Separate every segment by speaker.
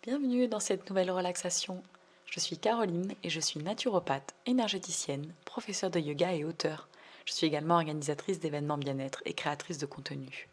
Speaker 1: Bienvenue dans cette nouvelle relaxation. Je suis Caroline et je suis naturopathe, énergéticienne, professeure de yoga et auteure. Je suis également organisatrice d'événements bien-être et créatrice de contenu.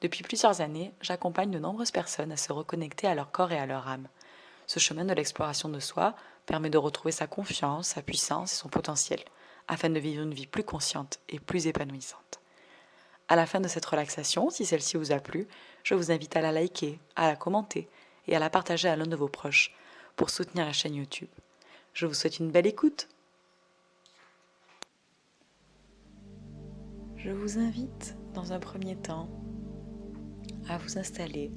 Speaker 1: Depuis plusieurs années, j'accompagne de nombreuses personnes à se reconnecter à leur corps et à leur âme. Ce chemin de l'exploration de soi permet de retrouver sa confiance, sa puissance et son potentiel, afin de vivre une vie plus consciente et plus épanouissante. À la fin de cette relaxation, si celle-ci vous a plu, je vous invite à la liker, à la commenter et à la partager à l'un de vos proches pour soutenir la chaîne YouTube. Je vous souhaite une belle écoute. Je vous invite dans un premier temps à vous installer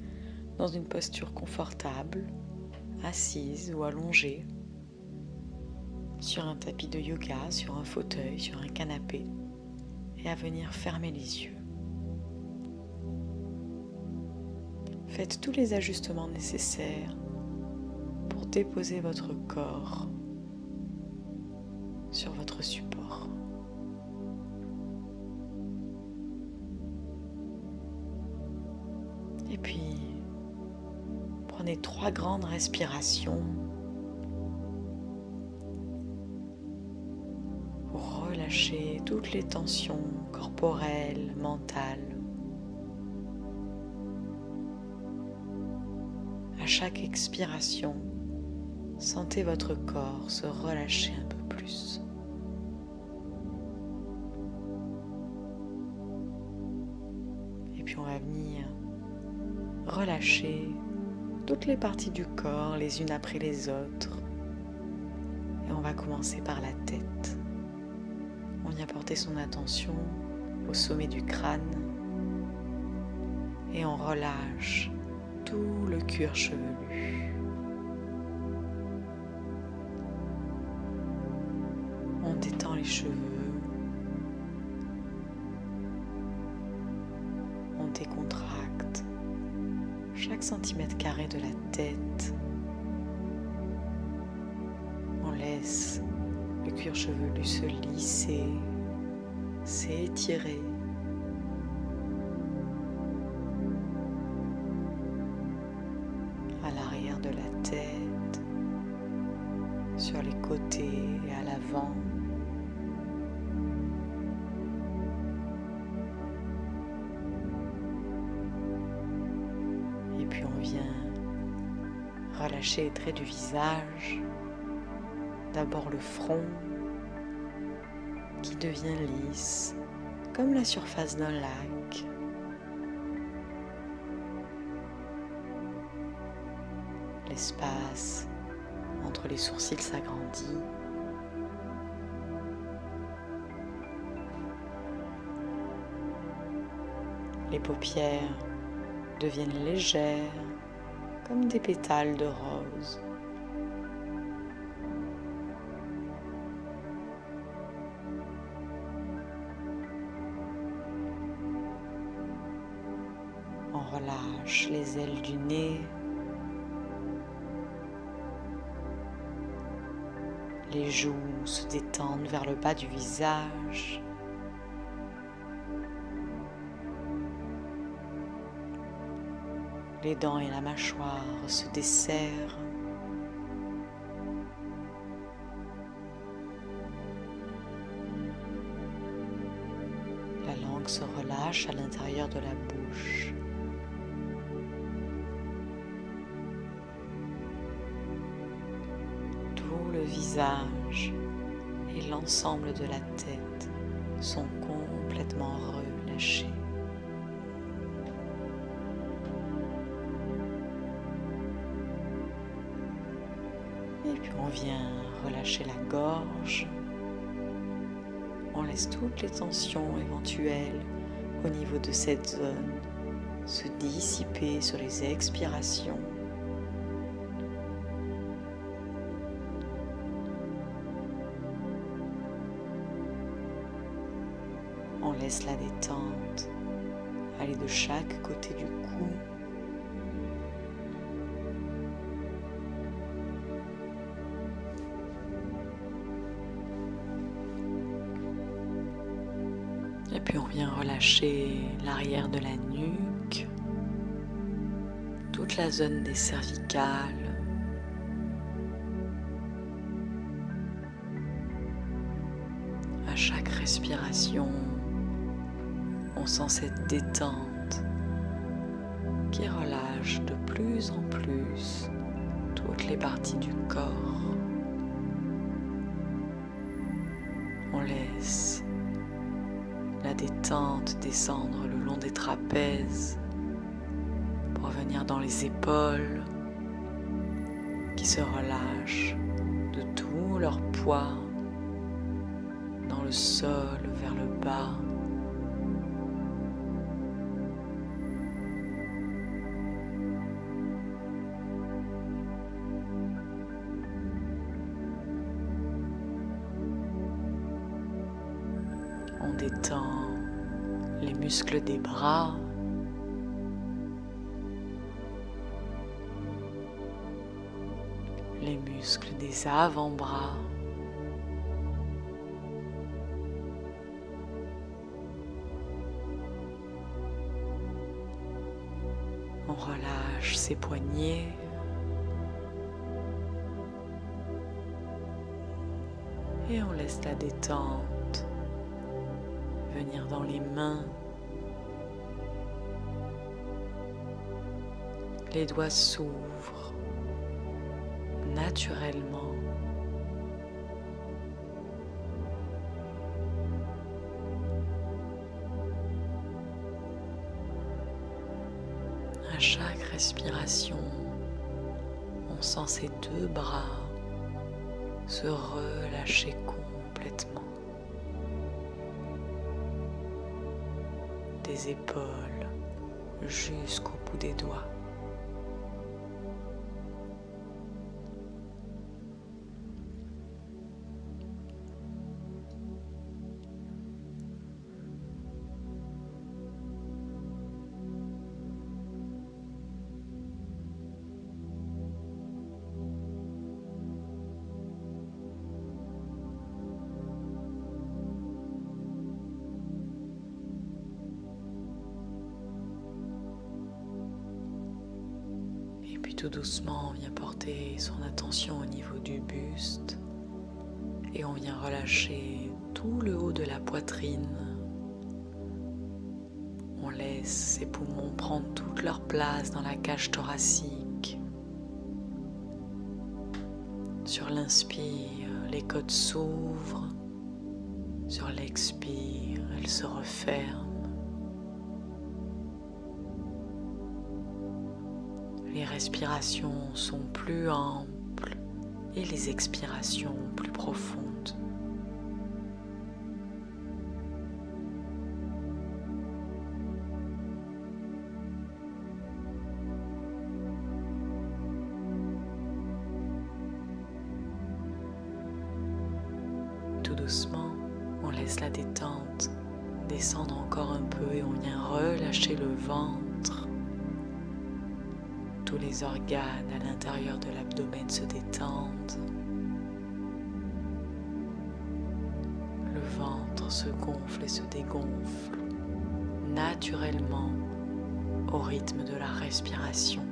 Speaker 1: dans une posture confortable, assise ou allongée, sur un tapis de yoga, sur un fauteuil, sur un canapé, et à venir fermer les yeux. Faites tous les ajustements nécessaires pour déposer votre corps sur votre support. Et puis, prenez 3 grandes respirations pour relâcher toutes les tensions corporelles, mentales. À chaque expiration, sentez votre corps se relâcher un peu plus. Et puis on va venir relâcher toutes les parties du corps les unes après les autres. Et on va commencer par la tête. On vient porter son attention au sommet du crâne et on relâche tout le cuir chevelu. On détend les cheveux. On décontracte chaque centimètre carré de la tête. On laisse le cuir chevelu se lisser, s'étirer. À l'arrière de la tête, sur les côtés et à l'avant. Et puis on vient relâcher les traits du visage. D'abord le front qui devient lisse, comme la surface d'un lac. L'espace entre les sourcils s'agrandit. Les paupières deviennent légères, comme des pétales de rose. On relâche les ailes du nez. Les joues se détendent vers le bas du visage. Les dents et la mâchoire se desserrent. La langue se relâche à l'intérieur de la bouche. Tout le visage et l'ensemble de la tête sont complètement relâchés. Et puis on vient relâcher la gorge. On laisse toutes les tensions éventuelles au niveau de cette zone se dissiper sur les expirations. On laisse la détente aller de chaque côté du cou. Et puis on vient relâcher l'arrière de la nuque, toute la zone des cervicales, respiration, on sent cette détente qui relâche de plus en plus toutes les parties du corps. On laisse la détente descendre le long des trapèzes pour venir dans les épaules qui se relâchent de tout leur poids dans le sol vers le bas. On détend les muscles des bras, les muscles des avant-bras, on relâche ses poignets, et on laisse la détente venir dans les mains. Les doigts s'ouvrent naturellement. À chaque respiration, on sent ses deux bras se relâcher complètement. Des épaules jusqu'au bout des doigts. Puis tout doucement, on vient porter son attention au niveau du buste et on vient relâcher tout le haut de la poitrine. On laisse ses poumons prendre toute leur place dans la cage thoracique. Sur l'inspire, les côtes s'ouvrent. Sur l'expire, elles se referment. Les respirations sont plus amples et les expirations plus profondes. Tout doucement, on laisse la détente descendre encore un peu et on vient relâcher le ventre. Tous les organes à l'intérieur de l'abdomen se détendent. Le ventre se gonfle et se dégonfle naturellement au rythme de la respiration.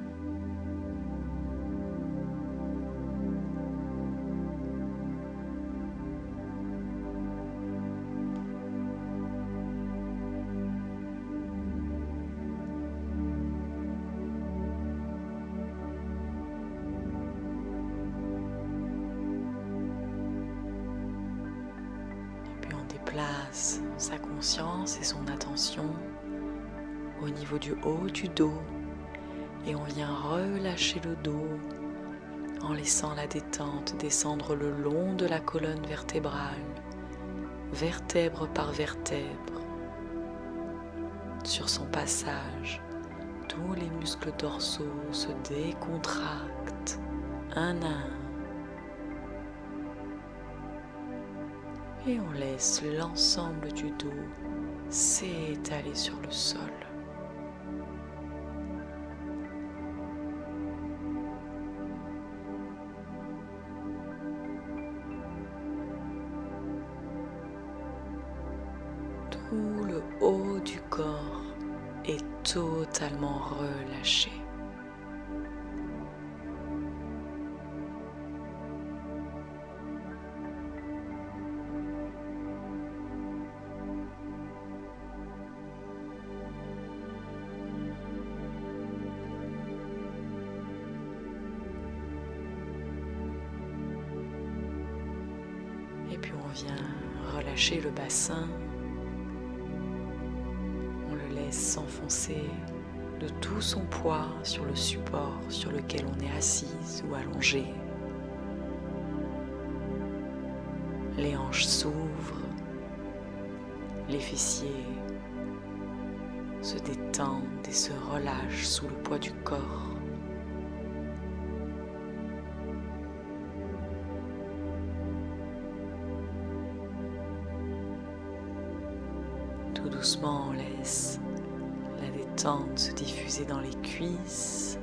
Speaker 1: Place sa conscience et son attention au niveau du haut du dos et on vient relâcher le dos en laissant la détente descendre le long de la colonne vertébrale, vertèbre par vertèbre. Sur son passage, tous les muscles dorsaux se décontractent un à un. Et on laisse l'ensemble du dos s'étaler sur le sol. Tout le haut du corps est totalement relâché. relâcher le bassin. On le laisse s'enfoncer de tout son poids sur le support sur lequel on est assise ou allongé. Les hanches s'ouvrent, les fessiers se détendent et se relâchent sous le poids du corps. Tout doucement, on laisse la détente se diffuser dans les cuisses.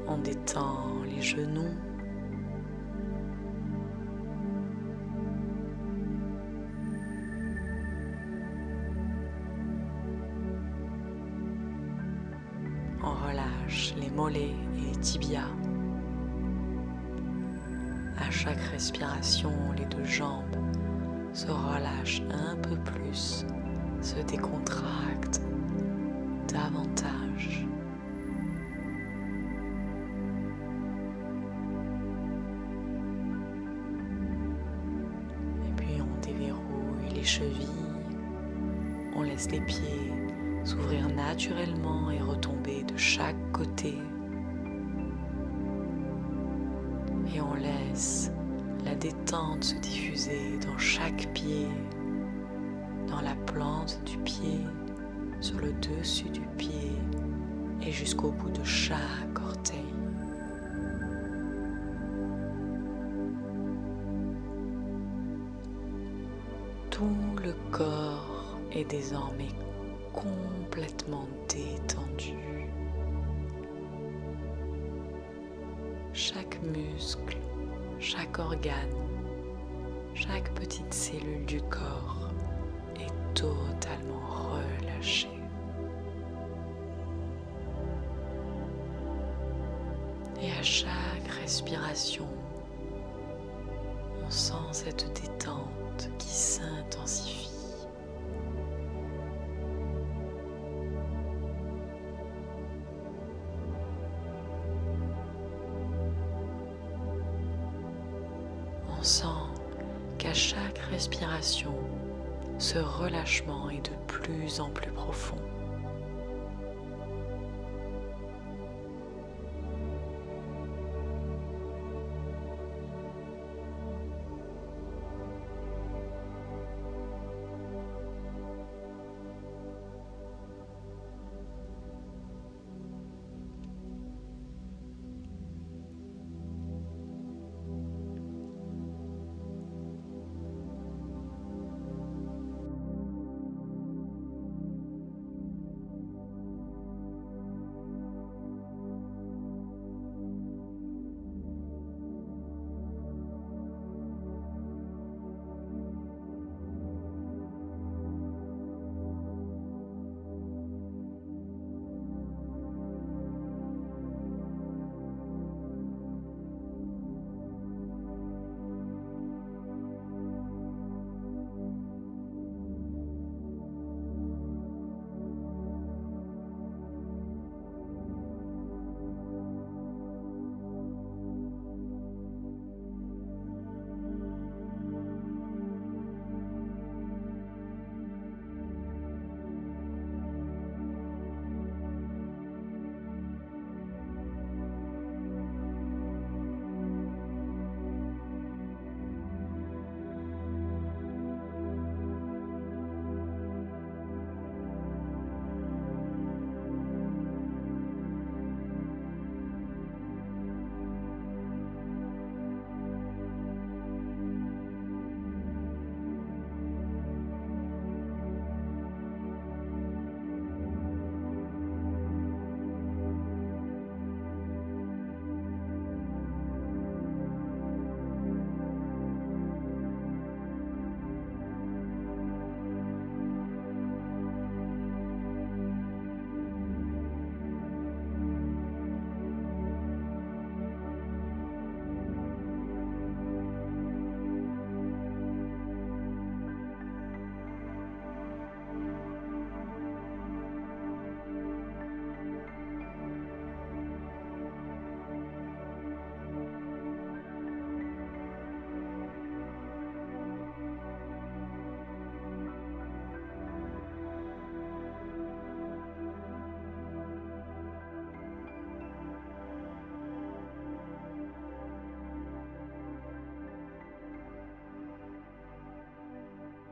Speaker 1: On détend les genoux. On relâche les mollets et les tibias. À chaque respiration, les deux jambes se relâchent un peu plus, se décontractent davantage. Et puis on déverrouille les chevilles, on laisse les pieds s'ouvrir naturellement et retomber de chaque côté. Et on laisse la détente se diffuser dans chaque pied, dans la plante du pied, sur le dessus du pied et jusqu'au bout de chaque orteil. Tout le corps est désormais complètement détendu. Chaque muscle, chaque organe, chaque petite cellule du corps est totalement relâchée. Et à chaque respiration, on sent cette détente qui s'intensifie. On sent qu'à chaque respiration, ce relâchement est de plus en plus profond.